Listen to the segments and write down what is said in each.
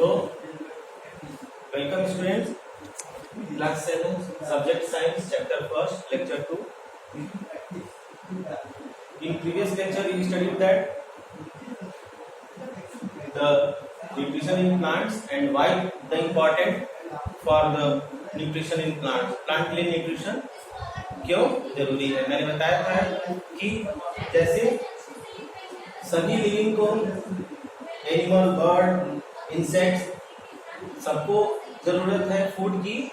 So, welcome students, class 7, subject science, chapter 1st, lecture 2. In previous lecture, we studied that the nutrition in plants and why the important for the nutrition in plants. Plant के लिए nutrition क्यों जरूरी है? मैंने बताया था कि जैसे सभी लिविंग को एनिमल, बर्ड, इंसेक्ट्स सबको जरूरत है फूड की,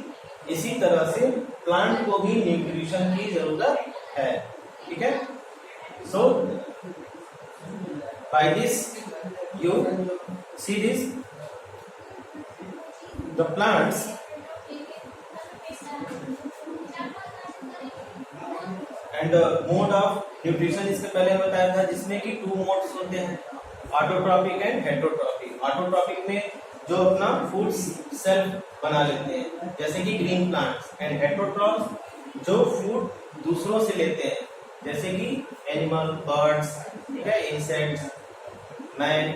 इसी तरह से प्लांट को भी न्यूट्रिशन की जरूरत है. ठीक है. So by this you see this the plants and mode of nutrition. इससे पहले हम बताया था जिसमें कि 2 मोड्स होते हैं, ऑटोट्रॉपिक एंड हेटेरोट्रॉपिक. ऑटोट्रॉपिक में जो अपना फूड सेल्फ बना लेते हैं जैसे कि ग्रीन प्लांट्स, एंड हेटेरोट्रॉप्स जो फूड दूसरों से लेते हैं जैसे कि एनिमल, बर्ड्स, ठीक है, इंसेक्ट्स, मैन.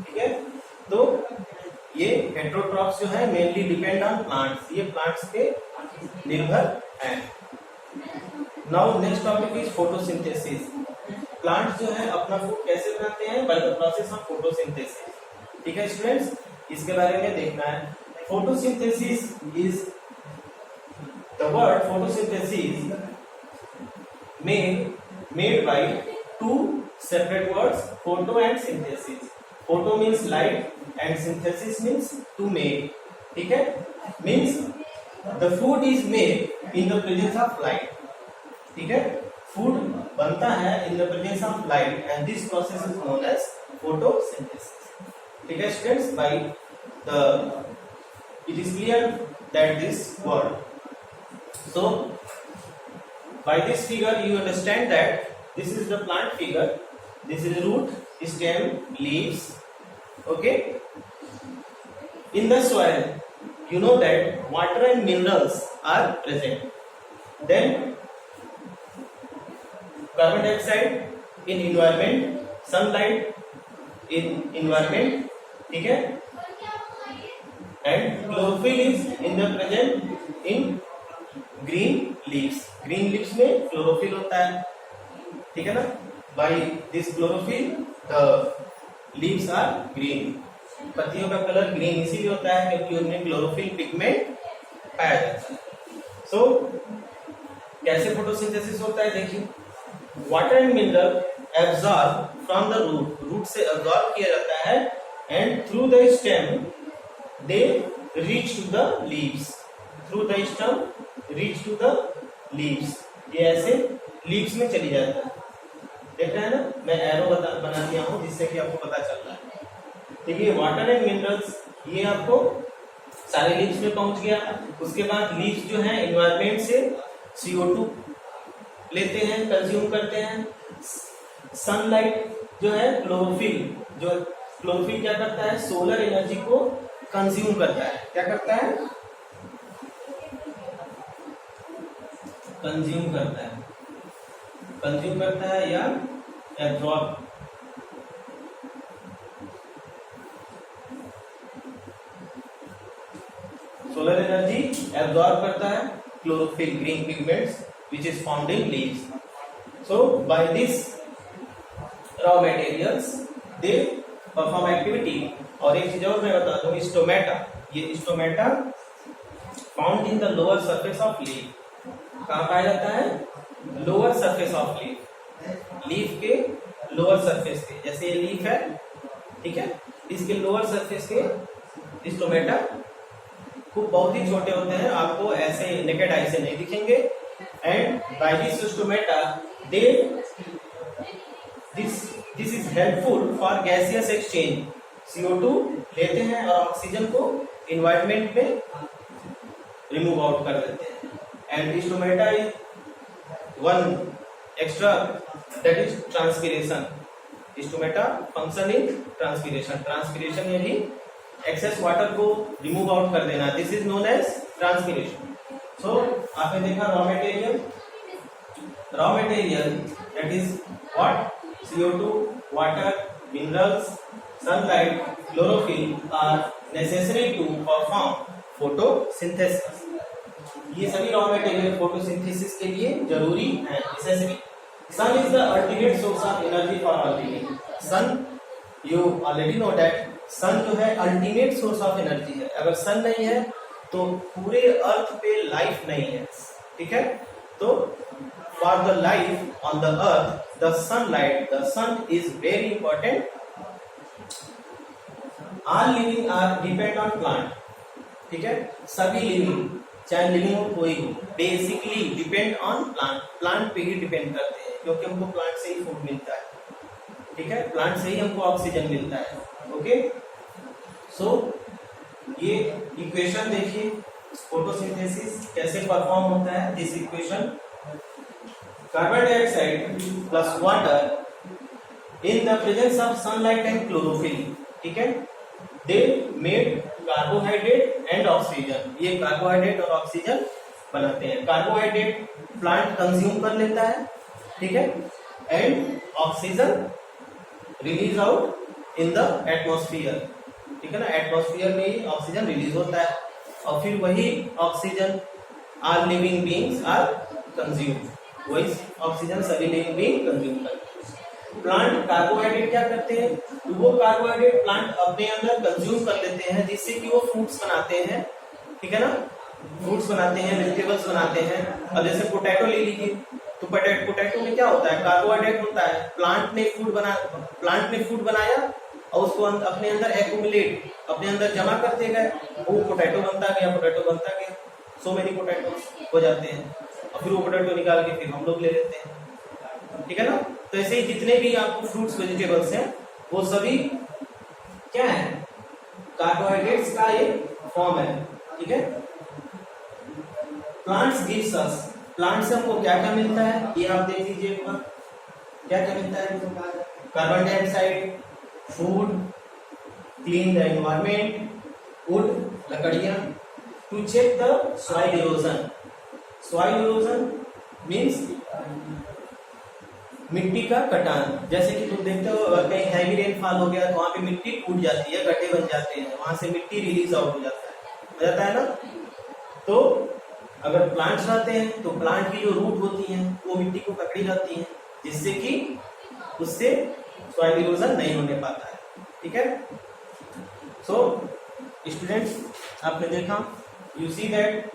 ठीक है. तो ये हेटेरोट्रॉप्स जो है मेनली डिपेंड ऑन प्लांट्स, ये प्लांट्स पे निर्भर हैं. Now next topic is photosynthesis. Plants जो है अपना फूड कैसे बनाते हैं? By the process of photosynthesis. ठीक है स्टूडेंट्स, इसके बारे में देखना है. Photosynthesis is the word photosynthesis made by 2 separate words, photo and synthesis. Photo means light and synthesis means to make. ठीक है. Means the food is made in the presence of light. ठीक है. Food बनता है in the presence of light and this process is known as photosynthesis. ठीक है students, by the it is clear that this word. So by this figure you understand that this is the plant figure. This is root, stem, leaves. Okay. In the soil you know that water and minerals are present. Then carbon dioxide in environment, sunlight in environment. ठीक है. and chlorophyll is in the present in green leaves. green leaves में chlorophyll होता है. ठीक है ना. by this chlorophyll the leaves are green. पत्तियों का कलर ग्रीन इसीलिए होता है क्योंकि उनमें क्लोरोफिल पिगमेंट पाया जाता है. सो कैसे फोटोसिंथेसिस होता है देखिए. Water and mineral absorb from the root. Root से एब्जॉर्ब किया जाता है and through the stem they reach to the leaves. Through the stem reach to the leaves. ये ऐसे लीव्स में चली जाता है. देख रहे हैं ना, मैं एरो बना दिया हूं जिससे कि आपको पता चल रहा है. देखिए वाटर एंड मिनरल्स ये आपको सारे लीव्स में पहुंच गया. उसके बाद लीव्स जो है एनवायरमेंट से CO2 लेते हैं, कंज्यूम करते हैं. सनलाइट जो है क्लोरोफिल, जो क्लोरोफिल क्या करता है? सोलर एनर्जी को कंज्यूम करता है. क्या करता है? कंज्यूम करता है. कंज्यूम करता है या एब्जॉर्ब. सोलर एनर्जी एब्जॉर्ब करता है chlorophyll, green pigments which is found in leaves. So by this raw materials they perform activity. और एक चीज और मैं बता दूं, स्टोमेटा. ये stomata found in the lower surface of leaf. कहाँ पाया जाता है? Lower surface of leaf. Leaf के लोअर सरफेस पे, जैसे ये लीफ है, ठीक है, इसके लोअर सरफेस के स्टोमेटा खूब बहुत ही छोटे होते हैं, आपको ऐसे नेकेड आई से नहीं दिखेंगे. And by this stomata, this is helpful for gaseous exchange. CO2 लेते हैं और ऑक्सीजन को environment में remove out कर देते हैं. And stomata is one extra, that is transpiration. Stomata function in transpiration. Transpiration में भी excess water को remove out कर देना. This is known as transpiration. So आपने देखा raw material. Raw material that is what? CO2, water, minerals, sunlight, chlorophyll are necessary to perform photosynthesis. ये सभी raw material photosynthesis के लिए जरूरी है, necessary. Sun is the ultimate source of energy for all living. Sun, you already know that sun जो है ultimate source of energy है. अगर सन नहीं है तो पूरे अर्थ पे लाइफ नहीं है. ठीक है, तो for the life on the earth the sunlight, the sun is very important. All living are depend on plant. ठीक है, सभी लिविंग, चाहे लिविंग हो कोई हो, basically depend on plant. Plant पे ही डिपेंड करते हैं क्योंकि हमको प्लांट से ही फूड मिलता है. ठीक है, प्लांट से ही हमको ऑक्सीजन मिलता है. ओके, सो ये इक्वेशन देखिए, फोटोसिंथेसिस कैसे परफॉर्म होता है. This equation, carbon dioxide plus water in the presence of sunlight and chlorophyll. ठीक है, they made carbohydrate and oxygen. ये कार्बोहाइड्रेट और ऑक्सीजन बनाते हैं. कार्बोहाइड्रेट प्लांट कंज्यूम कर लेता है. ठीक है, and oxygen release out in the atmosphere. ठीक है ना, एटमॉस्फेयर में ही ऑक्सीजन रिलीज होता है और फिर वही oxygen all living beings are consume. वही ऑक्सीजन सभी लिविंग बीइंग कंज्यूम करते हैं. प्लांट कार्बोहाइड्रेट क्या करते हैं, तो वो कार्बोहाइड्रेट प्लांट अपने अंदर कंज्यूम कर लेते हैं जिससे कि वो फ्रूट्स बनाते हैं. ठीक है ना, फ्रूट्स बनाते हैं, वेजिटेबल्स बनाते हैं. अब जैसे पोटैटो ले लीजिए, तो पोटैटो में क्या होता है, कार्बोहाइड्रेट होता है. प्लांट ने फूड बनाया और उसको अपने अंदर एक्यूमुलेट, अपने अंदर जमा करते गए, वो पोटैटो बनता गया. सो मेनी पोटैटो हो जाते हैं और फिर वो पोटैटो निकाल के फिर हम लोग ले लेते हैं. ठीक है ना, तो ऐसे ही जितने भी आपको फ्रूट्स वेजिटेबल्स हैं वो सभी क्या है, कार्बोहाइड्रेट्स का एक फॉर्म है. ठीक है, प्लांट्स गिव्स अस, प्लांट से हमको क्या क्या मिलता है ये आप देख लीजिए एक बार. क्या क्या मिलता है, carbon dioxide, food, clean the environment, wood, लकड़ियां, to check the soil erosion. Soil erosion means मिट्टी का कटान. जैसे कि तुम देखते हो अगर कहीं हैवी रेनफॉल हो गया तो वहां पे मिट्टी टूट जाती है, गड्ढे बन जाते हैं, वहां से मिट्टी रिलीज आउट हो जाता है ना. तो अगर प्लांट्स रहते हैं तो प्लांट की जो रूट होती है वो मिट्टी को पकड़ी जाती है जिससे कि उससे सॉइल इरोजन नहीं होने पाता है. ठीक है, सो स्टूडेंट्स आपने देखा, you see that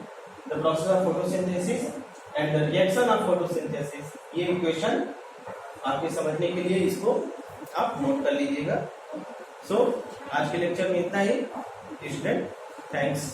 the process of photosynthesis and the reaction of photosynthesis. ये इक्वेशन आपके समझने के लिए इसको आप नोट कर लीजिएगा. सो आज के लेक्चर में इतना ही स्टूडेंट. थैंक्स.